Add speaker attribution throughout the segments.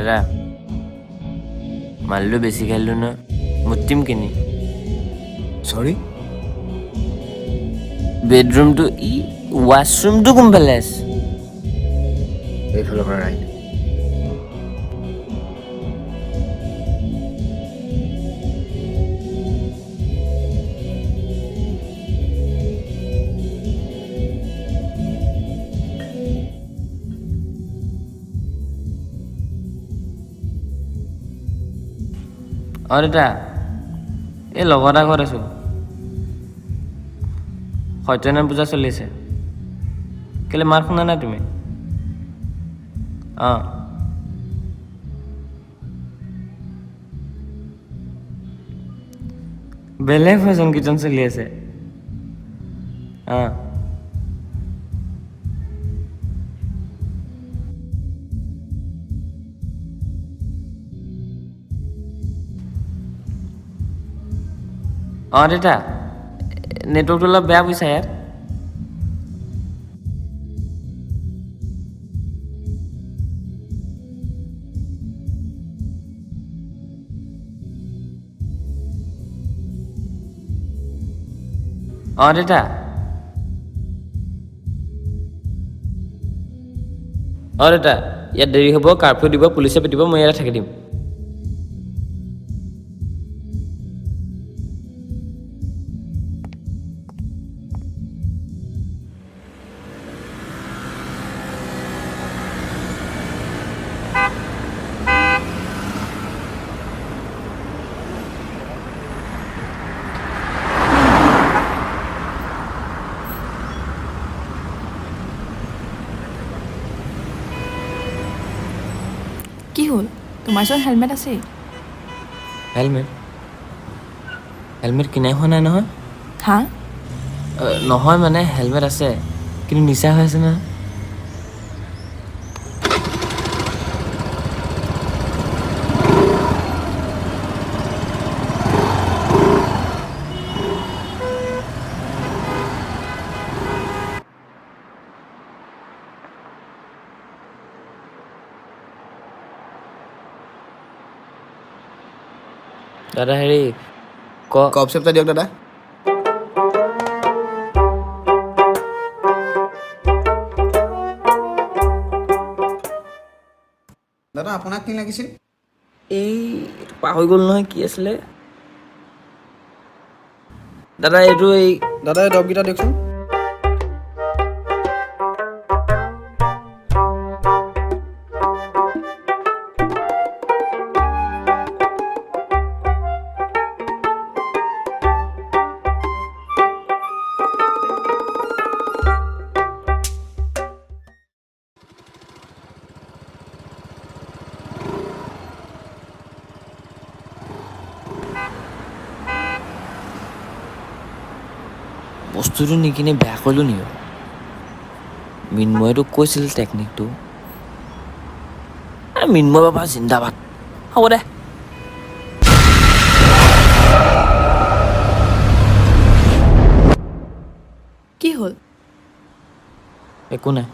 Speaker 1: দাদা মালিলো বেছি খেলিলো ন মুতিম কিনি
Speaker 2: চৰি
Speaker 1: বেডৰুমটো ৱাছৰুমটো কোনফালে আছে
Speaker 2: এইফালৰ পৰা ৰাইট
Speaker 1: অঁ দাদা এই লগৰ এটা ঘৰত আছোঁ সত্যনাৰায়ণ পূজা চলি আছে কেলৈ মাত শুনা নাই তুমি অঁ বেলেগ ভজন কীৰ্তন চলি আছে অঁ অঁ দেউতা নেটৱৰ্কটো অলপ বেয়া বুজিছা ইয়াত অঁ দেউতা অঁ দেউতা ইয়াত দেৰি হ'ব কাৰ্ফিউ দিব পুলিচে পিটিব মই ইয়াতে থাকি দিম
Speaker 3: কি হ'ল তোমাৰ ওচৰত হেলমেট আছেই
Speaker 1: হেলমেট কিনাই হোৱা নাই নহয়
Speaker 3: হা
Speaker 1: নহয় মানে হেলমেট আছে কিন্তু নিচা হৈ আছে নহয় দাদা হেৰি
Speaker 2: কপ চেপ্টা দিয়ক দাদা দাদা আপোনাক কি লাগিছিল
Speaker 1: এই পাহৰি গ'ল নহয় কি আছিলে দাদা এইটো
Speaker 2: দাদা এই দৰবকেইটা দিয়কচোন
Speaker 1: বস্তুটো নিকিনে বেয়া কৰিলোঁ নেকি মিন্ময়েতো কৈছিল টেকনিকটো মিন্ময় বাবা জিন্দাবাদ হ'ব দে
Speaker 3: কি হ'ল
Speaker 1: একো নাই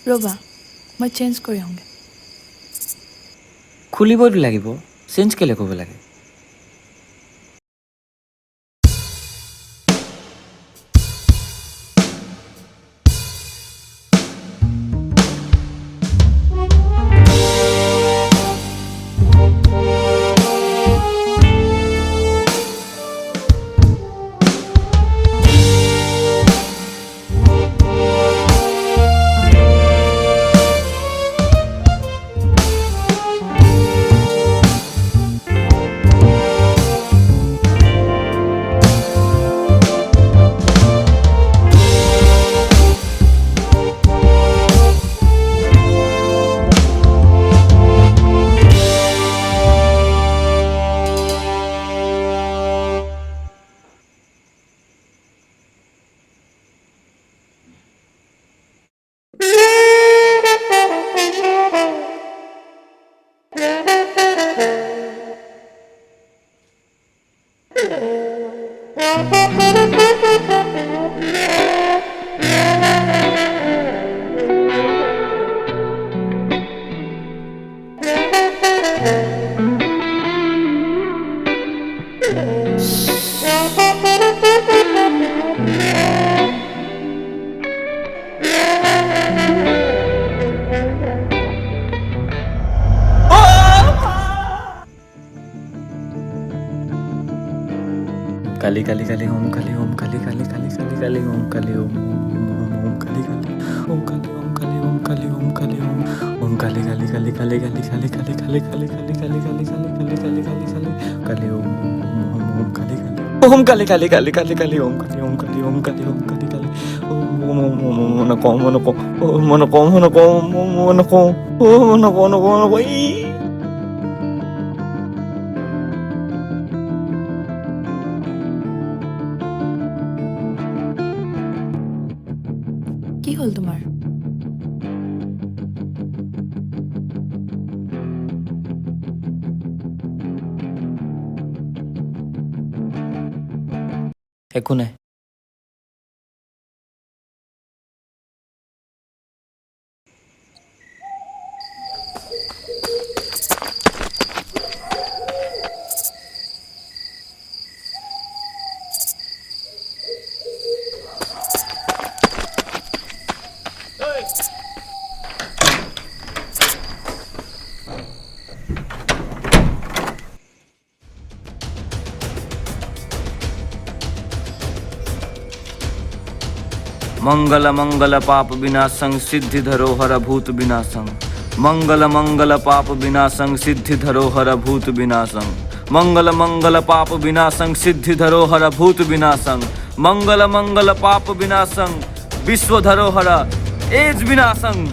Speaker 3: ৰ'বা মই চেঞ্জ কৰি আহোঁগৈ
Speaker 1: খুলিবইতো লাগিব চেঞ্জ কেলৈ কৰিব লাগে काली काली ओम काली ओम काली काली काली काली काली ओम काली ओम ओम काली काली ओम काली ओम काली ओम काली ओम काली ओम काली काली काली काली काली काली काली काली काली काली काली काली काली काली काली काली काली ओम ओम काली काली ओम काली काली काली काली काली ओम काली ओम काली ओम काली ओम काली काली ओम ओम ओम मनको मनको मनको मनको मनको मनको मनको
Speaker 3: কি হ'ল তোমাৰ?
Speaker 1: একো নাই मंगल मंगल पाप विनाशं सिद्धि धरोहर भूत विनाशं मंगल मंगल पाप विनाशं सिद्धि धरोहर भूत विनाशं मंगल मंगल पाप विनाशं सिद्धि धरोहर भूत विनाशं मंगल मंगल पाप विनाशं विश्व धरोहर एज विनाशं